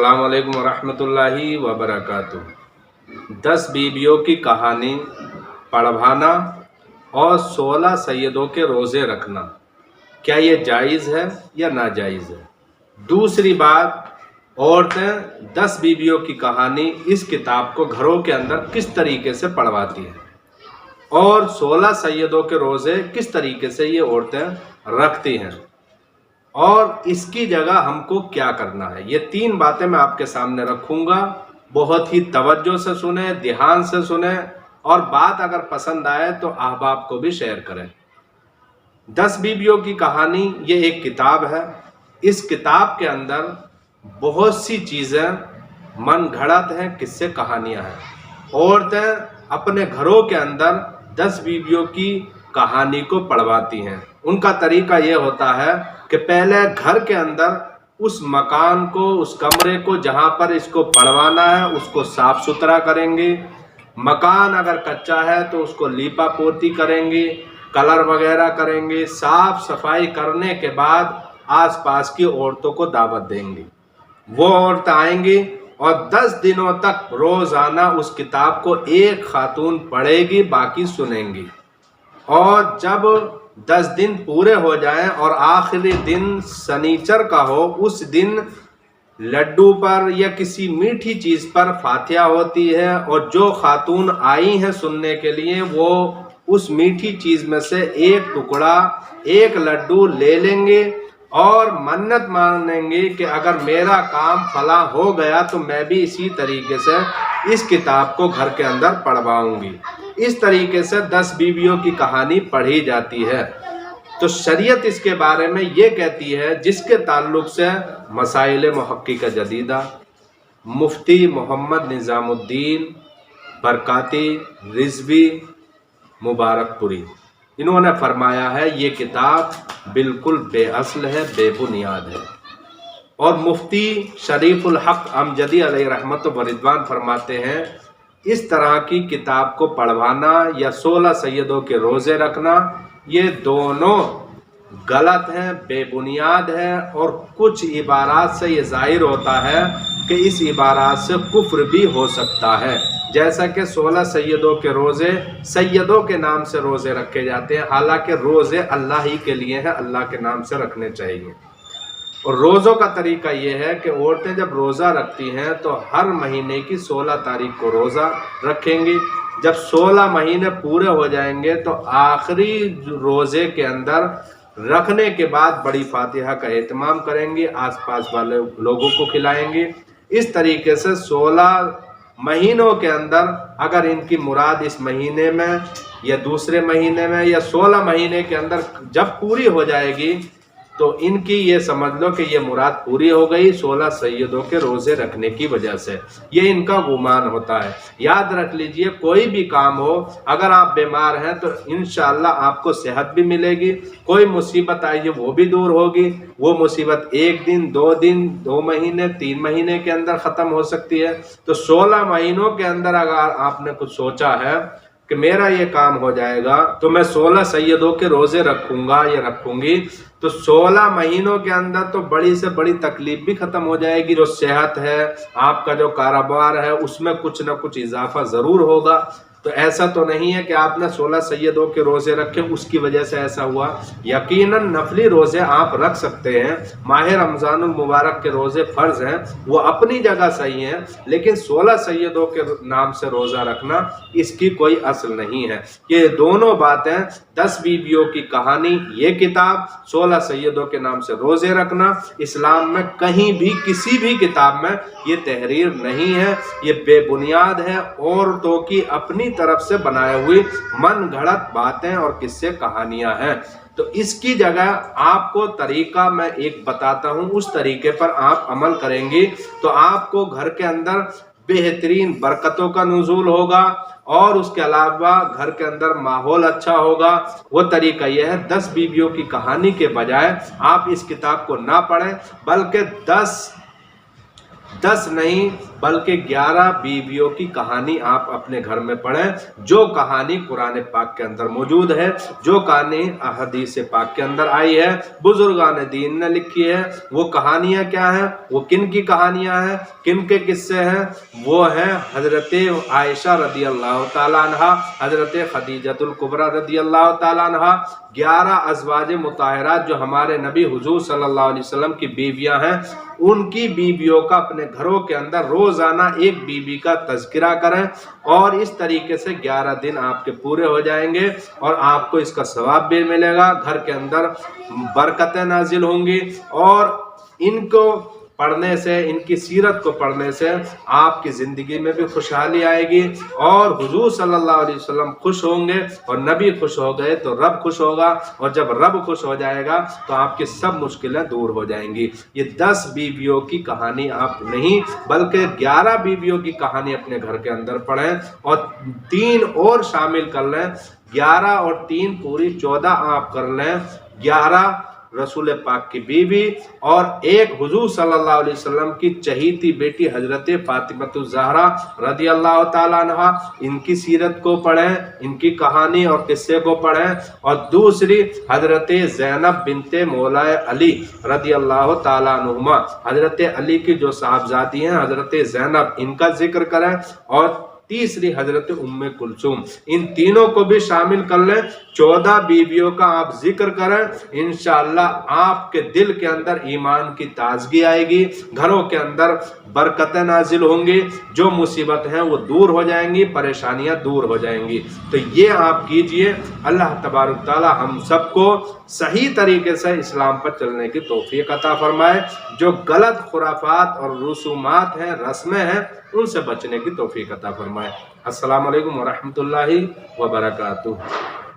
السلام علیکم ورحمۃ اللہ وبرکاتہ۔ 10 بیویوں کی کہانی پڑھوانا اور 16 سیدوں کے روزے رکھنا، کیا یہ جائز ہے یا ناجائز ہے؟ دوسری بات، عورتیں 10 بیویوں کی کہانی اس کتاب کو گھروں کے اندر کس طریقے سے پڑھواتی ہیں اور 16 سیدوں کے روزے کس طریقے سے یہ عورتیں رکھتی ہیں، اور اس کی جگہ ہم کو کیا کرنا ہے۔ یہ 3 باتیں میں آپ کے سامنے رکھوں گا، بہت ہی توجہ سے سنیں، دھیان سے سنیں، اور بات اگر پسند آئے تو احباب کو بھی شیئر کریں۔ 10 بیویوں کی کہانی یہ ایک کتاب ہے۔ اس کتاب کے اندر بہت سی چیزیں من گھڑت ہیں، قصے کہانیاں ہیں۔ عورتیں اپنے گھروں کے اندر 10 بیویوں کی کہانی کو پڑھواتی ہیں۔ ان کا طریقہ یہ ہوتا ہے کہ پہلے گھر کے اندر اس مکان کو، اس کمرے کو جہاں پر اس کو پڑھوانا ہے اس کو صاف ستھرا کریں گے۔ مکان اگر کچا ہے تو اس کو لیپا پوتی کریں گے، کلر وغیرہ کریں گے۔ صاف صفائی کرنے کے بعد آس پاس کی عورتوں کو دعوت دیں گے۔ وہ عورتیں آئیں گی اور 10 دنوں تک روزانہ اس کتاب کو ایک خاتون پڑھے گی، باقی سنیں گی۔ اور جب 10 دن پورے ہو جائیں اور آخری دن سنیچر کا ہو، اس دن لڈو پر یا کسی میٹھی چیز پر فاتحہ ہوتی ہے، اور جو خاتون آئی ہیں سننے کے لیے وہ اس میٹھی چیز میں سے ایک ٹکڑا، ایک لڈو لے لیں گے اور منت مانیں گے کہ اگر میرا کام فلاں ہو گیا تو میں بھی اسی طریقے سے اس کتاب کو گھر کے اندر پڑھواؤں گی۔ اس طریقے سے 10 بیویوں کی کہانی پڑھی جاتی ہے۔ تو شریعت اس کے بارے میں یہ کہتی ہے، جس کے تعلق سے مسائل محققہ جدیدہ مفتی محمد نظام الدین برکاتی رضوی مبارک پوری، انہوں نے فرمایا ہے یہ کتاب بالکل بے اصل ہے، بے بنیاد ہے۔ اور مفتی شریف الحق امجدی علیہ رحمت و رضوان فرماتے ہیں اس طرح کی کتاب کو پڑھوانا یا 16 سیدوں کے روزے رکھنا، یہ دونوں غلط ہیں، بے بنیاد ہے، اور کچھ عبارات سے یہ ظاہر ہوتا ہے کہ اس عبارات سے کفر بھی ہو سکتا ہے۔ جیسا کہ 16 سیدوں کے روزے سیدوں کے نام سے روزے رکھے جاتے ہیں، حالانکہ روزے اللہ ہی کے لیے ہیں، اللہ کے نام سے رکھنے چاہیے۔ اور روزوں کا طریقہ یہ ہے کہ عورتیں جب روزہ رکھتی ہیں تو ہر مہینے کی 16 تاریخ کو روزہ رکھیں گی۔ جب 16 مہینے پورے ہو جائیں گے تو آخری روزے کے اندر رکھنے کے بعد بڑی فاتحہ کا اہتمام کریں گی، آس پاس والے لوگوں کو کھلائیں گی۔ اس طریقے سے 16 مہینوں کے اندر اگر ان کی مراد اس مہینے میں یا دوسرے مہینے میں یا 16 مہینے کے اندر جب پوری ہو جائے گی تو ان کی یہ سمجھ لو کہ یہ مراد پوری ہو گئی 16 سیدوں کے روزے رکھنے کی وجہ سے۔ یہ ان کا گمان ہوتا ہے۔ یاد رکھ لیجئے، کوئی بھی کام ہو، اگر آپ بیمار ہیں تو انشاءاللہ آپ کو صحت بھی ملے گی، کوئی مصیبت آئی ہے وہ بھی دور ہوگی۔ وہ مصیبت 1 دن، 2 دن، 2 مہینے، 3 مہینے کے اندر ختم ہو سکتی ہے۔ تو 16 مہینوں کے اندر اگر آپ نے کچھ سوچا ہے کہ میرا یہ کام ہو جائے گا تو میں 16 سیدوں کے روزے رکھوں گا یا رکھوں گی، تو 16 مہینوں کے اندر تو بڑی سے بڑی تکلیف بھی ختم ہو جائے گی۔ جو صحت ہے، آپ کا جو کاروبار ہے، اس میں کچھ نہ کچھ اضافہ ضرور ہوگا۔ تو ایسا تو نہیں ہے کہ آپ نے 16 سیدوں کے روزے رکھے اس کی وجہ سے ایسا ہوا۔ یقیناً نفلی روزے آپ رکھ سکتے ہیں، ماہ رمضان المبارک کے روزے فرض ہیں، وہ اپنی جگہ صحیح ہیں، لیکن 16 سیدوں کے نام سے روزہ رکھنا اس کی کوئی اصل نہیں ہے۔ یہ دونوں باتیں 10 بیویوں کی کہانی، یہ کتاب 16 سیدوں کے نام سے روزے رکھنا، اسلام میں کہیں بھی کسی بھی کتاب میں یہ تحریر نہیں ہے، یہ بے بنیاد ہے، عورتوں کی اپنی طرف سے بنائے ہوئی من گھڑت باتیں اور قصے کہانیاں ہیں۔ تو اس کی جگہ آپ کو طریقہ میں ایک بتاتا ہوں، اس طریقے پر آپ عمل کریں گی تو آپ کو گھر کے اندر بہترین برکتوں کا نزول ہوگا، اور اس کے علاوہ گھر کے اندر ماحول اچھا ہوگا۔ وہ طریقہ یہ ہے، 10 بیویوں کی کہانی کے بجائے آپ اس کتاب کو نہ پڑھیں، بلکہ 10 نہیں بلکہ 11 بیویوں کی کہانی آپ اپنے گھر میں پڑھیں، جو کہانی قرآن پاک کے اندر موجود ہے، جو کہانی احادیث پاک کے اندر آئی ہے، بزرگان دین نے لکھی ہے۔ وہ کہانیاں کیا ہیں؟ وہ کن کی کہانیاں ہیں، کن کے قصے ہیں؟ وہ ہیں حضرت عائشہ رضی اللہ تعالیٰ عنہ، حضرت خدیجۃ الکبریٰ رضی اللہ تعالیٰ عنہ، 11 ازواج مطہرات جو ہمارے نبی حضور صلی اللہ علیہ وسلم کی بیویاں ہیں، ان کی بیویوں کا اپنے گھروں کے اندر روزانہ ایک بیوی کا تذکرہ کریں، اور اس طریقے سے 11 دن آپ کے پورے ہو جائیں گے اور آپ کو اس کا ثواب بھی ملے گا، گھر کے اندر برکتیں نازل ہوں گی، اور ان کو پڑھنے سے، ان کی سیرت کو پڑھنے سے آپ کی زندگی میں بھی خوشحالی آئے گی، اور حضور صلی اللہ علیہ وسلم خوش ہوں گے، اور نبی خوش ہو گئے تو رب خوش ہوگا، اور جب رب خوش ہو جائے گا تو آپ کی سب مشکلیں دور ہو جائیں گی۔ یہ 10 بیویوں کی کہانی آپ نہیں بلکہ 11 بیویوں کی کہانی اپنے گھر کے اندر پڑھیں، اور 3 اور شامل کر لیں، 11 اور 3 پوری 14 آپ کر لیں، 11 رسول پاک کی بیوی اور ایک حضور صلی اللہ علیہ وسلم کی چہیتی بیٹی حضرت فاطمہ الزہرا رضی اللہ تعالیٰ عنہ، ان کی سیرت کو پڑھیں، ان کی کہانی اور قصے کو پڑھیں، اور دوسری حضرت زینب بنت مولا علی رضی اللہ تعالیٰ عنہما، حضرت علی کی جو صاحبزادی ہیں حضرت زینب، ان کا ذکر کریں، اور تیسری حضرت ام کلثوم، ان تینوں کو بھی شامل کر لیں، 14 بیویوں کا آپ ذکر کریں، انشاءاللہ آپ کے دل کے اندر ایمان کی تازگی آئے گی، گھروں کے اندر برکتیں نازل ہوں گی، جو مصیبت ہیں وہ دور ہو جائیں گی، پریشانیاں دور ہو جائیں گی۔ تو یہ آپ کیجئے، اللہ تبارک تعالی ہم سب کو صحیح طریقے سے اسلام پر چلنے کی توفیق عطا فرمائے، جو غلط خرافات اور رسومات ہیں، رسمیں ہیں، ان سے بچنے کی توفیق عطا فرمائے۔ السلام علیکم ورحمۃ اللہ وبرکاتہ۔